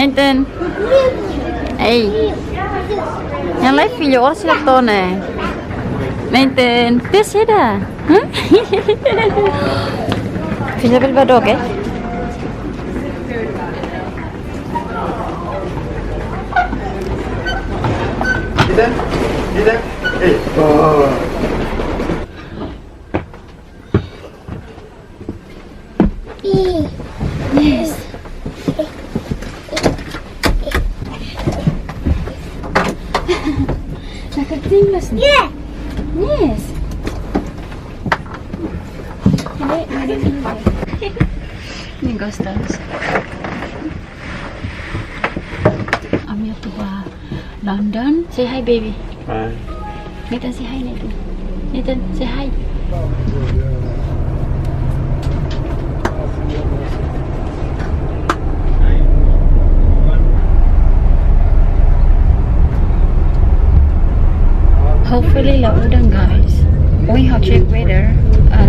Nathan. Ehi. Yang lain video orang silap tahu ni. Nathan, dia sedar. Video berbeda, okay? Kita, oh. Yes. Nakatinglas ni. Yeah. Yes. Ni gustos. Ami tu ba London. Say hi, baby. Hi. Nathan, say hi, Nathan. Nathan, say hi. Hopefully lah udan guys. We have check weather.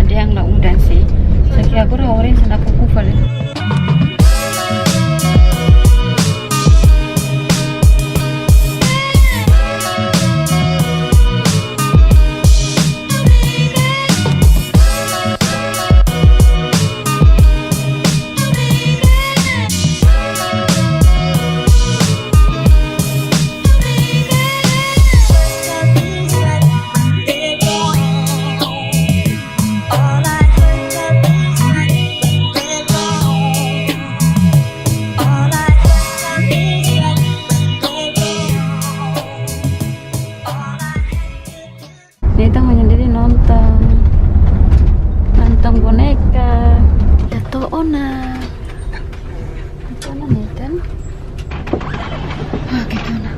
Dia yang lah udan sih. Saya kira aku orang sana kuku fale. Nathan menyendiri nonton boneka. Jatuh Ona. Jatuh Ona Nathan. Ah, gitu Ona.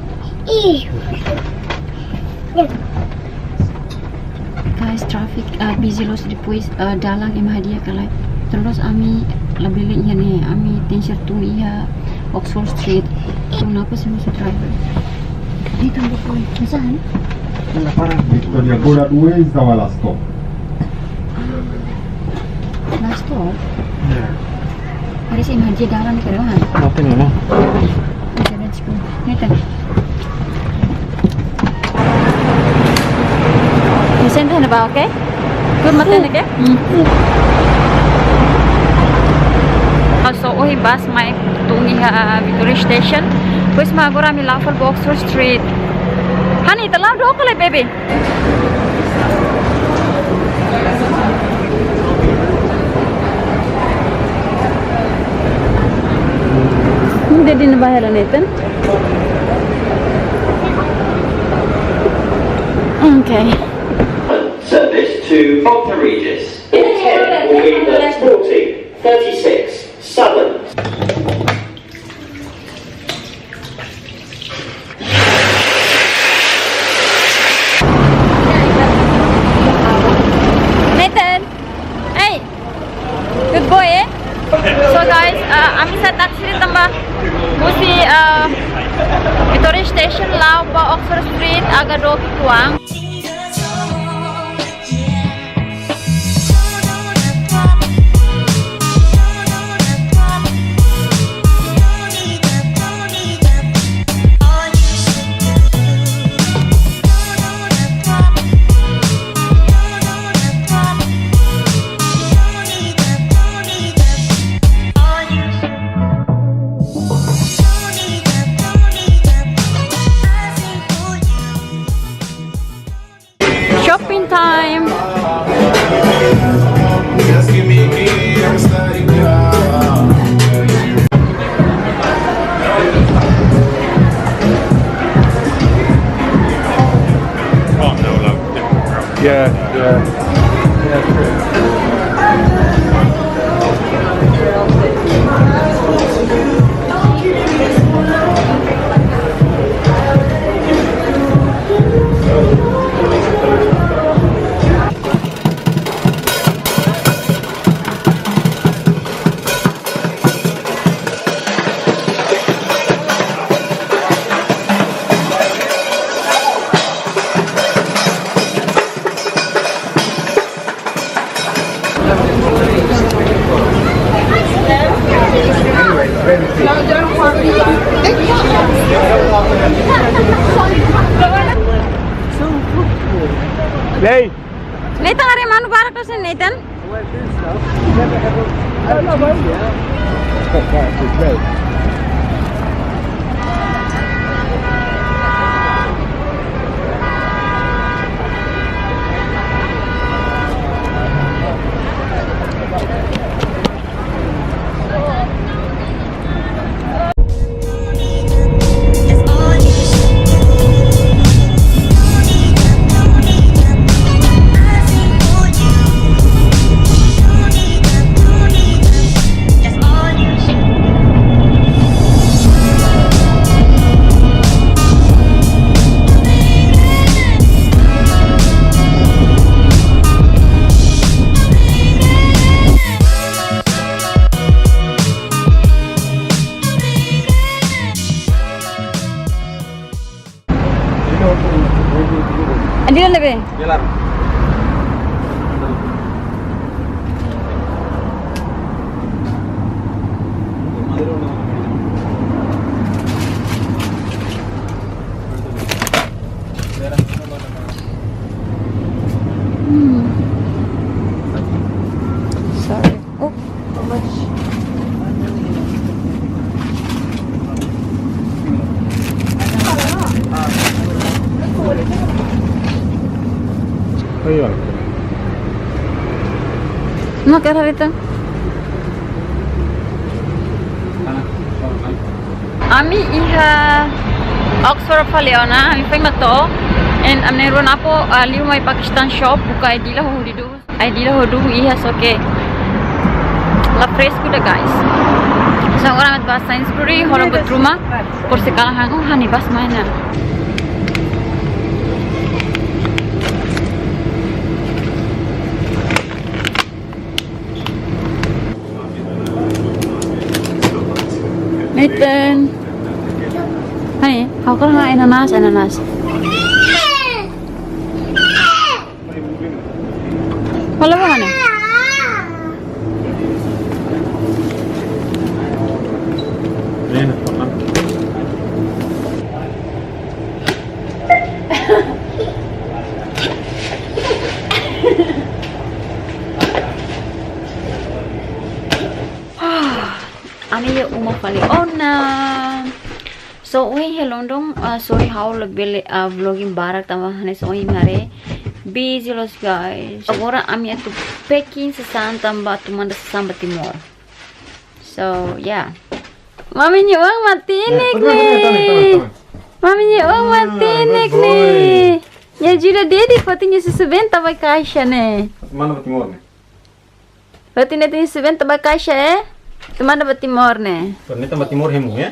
Guys, traffic busy loh depois dalang emang hadiah kalau terus ami lebih lihatnya nih ami tension tuh iya Oxford Street. Kenapa sih masih driver? Di tambah poin, misalnya? Victoria ancora 2 stava la stop. Last stop? Ada sih hadiah dalang nih kan? Apa nih lah? Okay, let's go. Nathan. Listen to ba, okay? Good matan okay? Also, ohi bus mai tungi Victoria Station. Pues agora mi lafal Oxford Street. Honey, telah dua kali baby. Hindi din bahaya Nathan. Okay. Service to Volta Regis. In 10 will be the 40, 36, Southern. Nathan, hey, good boy eh? So guys, kami sa taxi rin tambah musi Victoria Station lao pa Oxford Street aga do kituang. Shopping time. Yeah, yeah. Yeah, true. Hey! Nathan, are manu barak to sen Nathan? Andila lebe. Jalan. Sorry. Oh, how much? Ayo. No, ¿qué ahorita? Ami iha Oxford Paleona, ami fai mato, and amne ron apo liu mai Pakistan shop buka ID lah hodu iha soke la fresco da guys. So orang mat bahasa Science Puri hora betruma por sekarang hangu hani bas mana. Nathan, honey, how come I ananas? Wala mo honey? Ani ya umah kali ona. So we hello dong. Sorry how lebih vlogging barak tambah hane so mare busy los guys. Agora ami atu packing sesan tambah tu manda sesan Timor. So yeah. Mami nyuang matinik nih. Mami nyuang matinik nih. Ya juga dedi fotonya sesuben tambah kaisha nih. Mana Timor nih? Fotonya sesuben tambah kaisha Tumanda ba Timor ne? Pernita ba Timor hemu ya?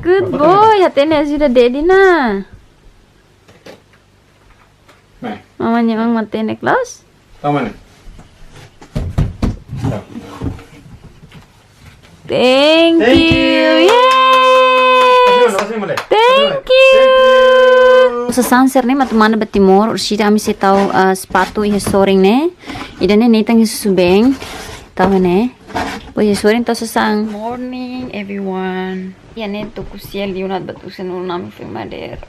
Good boy, hatene sudah dedi na. Nah, Mamanya ang matene Klaus. tama nih. Thank you. Yes. Thank you. Sesanser nih matumanda ba Timor, ursida ami se tahu sepatu ihe soring ne. Idane netang susubeng. Tahu ne? Pues sueren entonces sang morning everyone. Ya neto kusiel di unat batu senul nami filmader.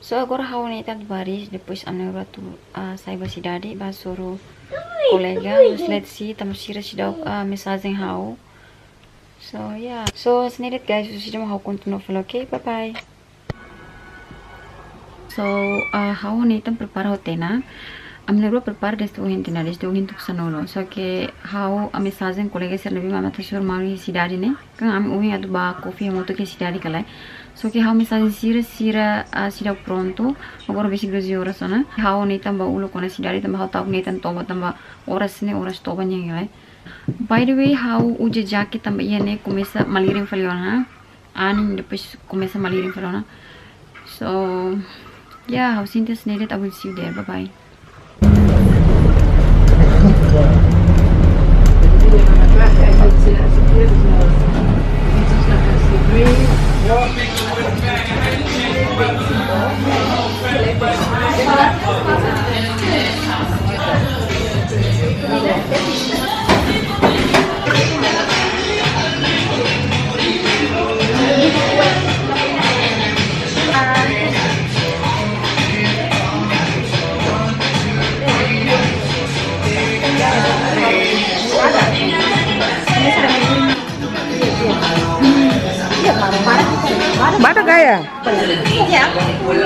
So agora hau netat baris depois amne batu sai basidade basoro kolega let's see tamu sira sidau mensagem hau. So yeah. So snedet guys, sudah mau continue vlog. Okay, bye bye. So hau netan prepara hotena. Amne ro prepara desde o gente na desde o gente sanolo só que how a mensagem colega ser nabi mama tashur mari sidari ne kan am uhi adu ba coffee moto ke sidari kala só que how mensagem sira sida pronto agora besi 12 horas na how ne tamba ulo kona sidari tamba how tau ne tan toma tamba horas toba nyeng by the way how uje jake tamba ne começa malirim faliona ani depois começa malirim faliona so yeah how sintes needed I will see you there. Bye bye.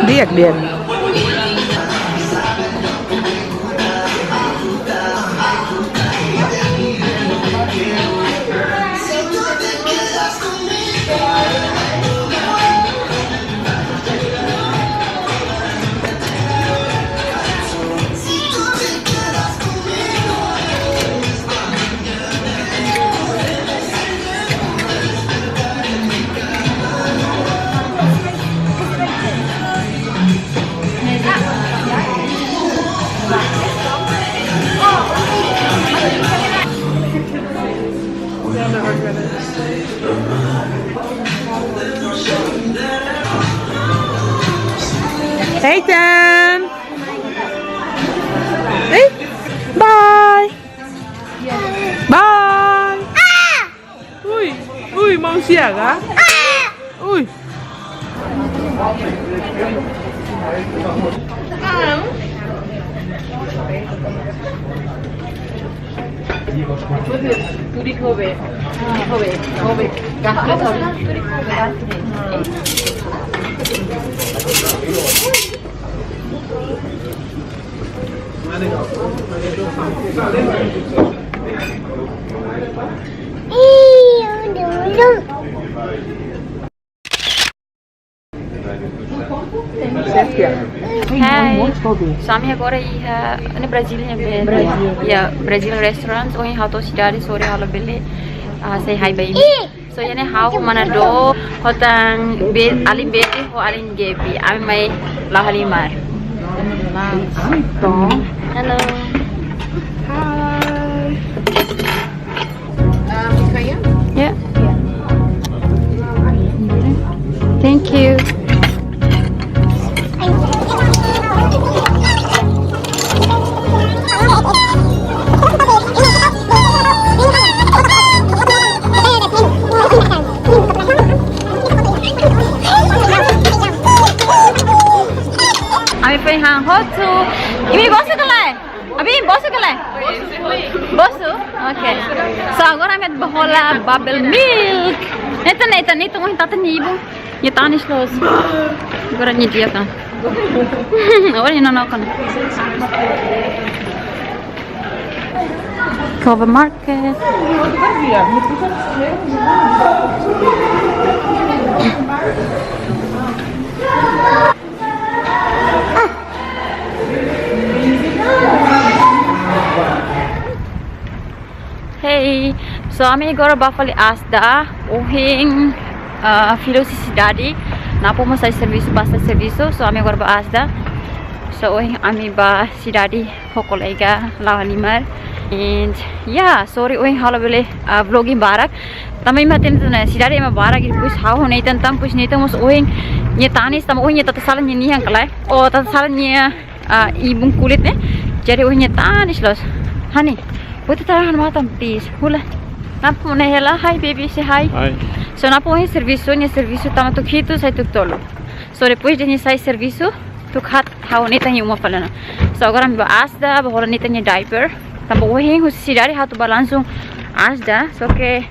Biak dia. Hey, Tan. Hey, bye. Bye. Ui, mau siang ah? Ui. Hai, suami agora ia ini Brasilia ya Brazil restaurant so yang auto cidade sore halo beli say hi baby so ini how manado hotang alin baby ho alin gebi ami mai lahalimar hello hi yeah thank you. Ami hang hotu. Ini bosu kelai. Abi bosu kelai. Bosu. Okay. So agora met bahola bubble milk. Eta itu mah tata nibu. Ya tanis los. Agora ni dia kan. Agora ni não kan. Cover market. Hey, so ami agora bafali asda uhing filosidade na pomo sai serviço basta serviço so ami agora ba asda so uhing ami ba cidade hokolega lawanimar and yeah sorry uhing halo bele vlogging barak tamai maten na cidade ma barak pus how nei tan tam pus nei tamos uhing nya tanis tam uhing tata salan ni hang kalai o tata salan nya ibung kulit ne jadi uhing tanis los hani Pwede tarahan matam, please. Hula. Napo na hela. Hi, baby. Say hi. Hi. So, napo yung serviso tama tukhito sa tuktolo. So, depois de nisay serviso, tukhat hawa nita niya umapala na. So, agora mi ba asda, bahola nita niya diaper. Tampo uhing husisidari hatu balansong asda. So, ke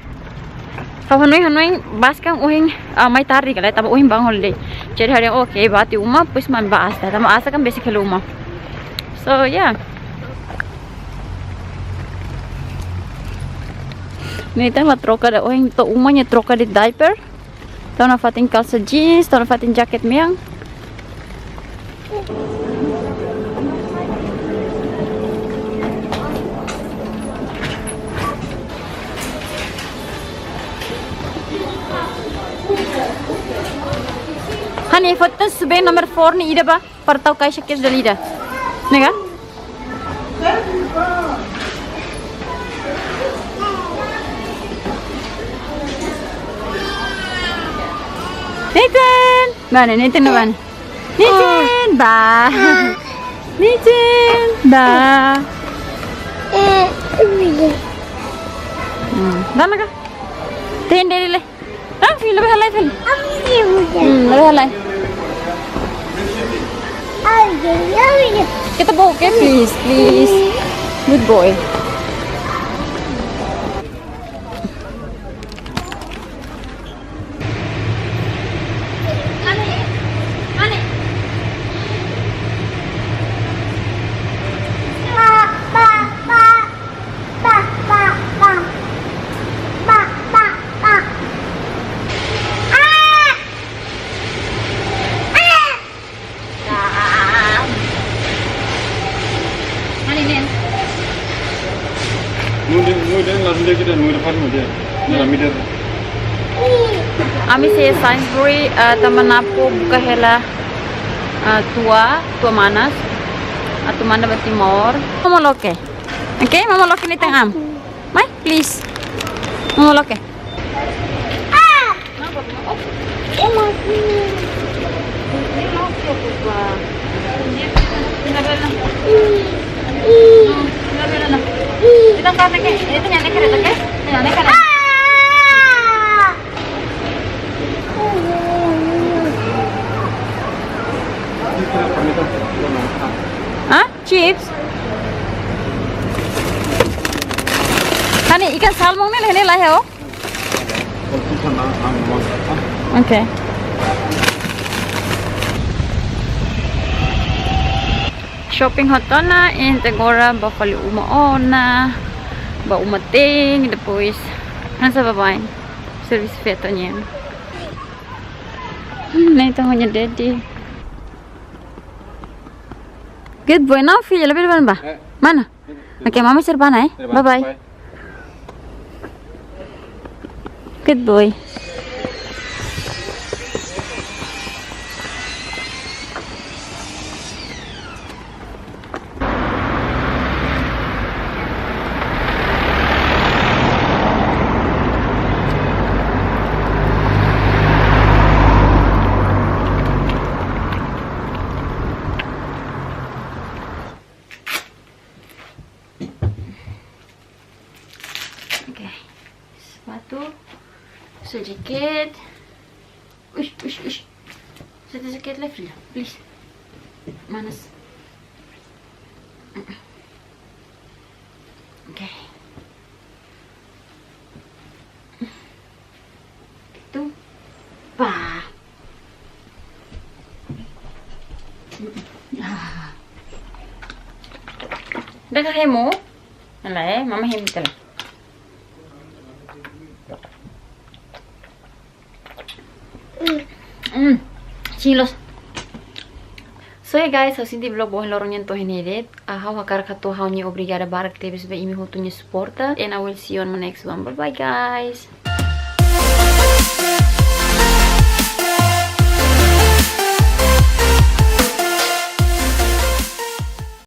hawa hanoy baskang uhing may tari kalay. Tampo uhing bang holiday. Jadi hari okay, bati uma, pues man ba asda. Tama asda kan basically uma. So, yeah. Nita troca da ohing to umanya troca de diaper. Tau na fatin calça jeans, tau na fatin jacket miang. Hani fotos sube nomor 4 ni ida ba? Para tau kai shakir dalida. Nega? Nathan! Mana Nathan naman? Nathan! Ba! Nathan! Ba! Dana ka? Tahin dari le. Feel lebih halai feel. Lebih halai. Kita bawa okay, please. Good boy. Ami se Sainsbury teman aku buka hela tua manas atau mana Timor. Mama loke. Okay, mama loke ni tengam. Mai, please. Mama loke. Kita kan ke, itu nyane kereta ke? Nyane kereta. Hah? Chips? Kani ikan salmon ni lah ya? Okay. Shopping hotel na in Tagora bakal umaona ba umating depois nasa babae service fee to niya na ito niya daddy. Good boy now feel lebih ban ba mana okay mama serbana bye bye good boy. Okay, sepatu sedikit. Ush. Sedikit lagi, please. Manas. Okay. Itu, pa. Dah hemo? Alah, mama hem kita. Chilos. So yeah guys, assim de vlog boh lorong to henedet. How hakar khato how ni obrigada barak tebes be imi hotunya suporta and I will see you on my next one. Bye bye guys.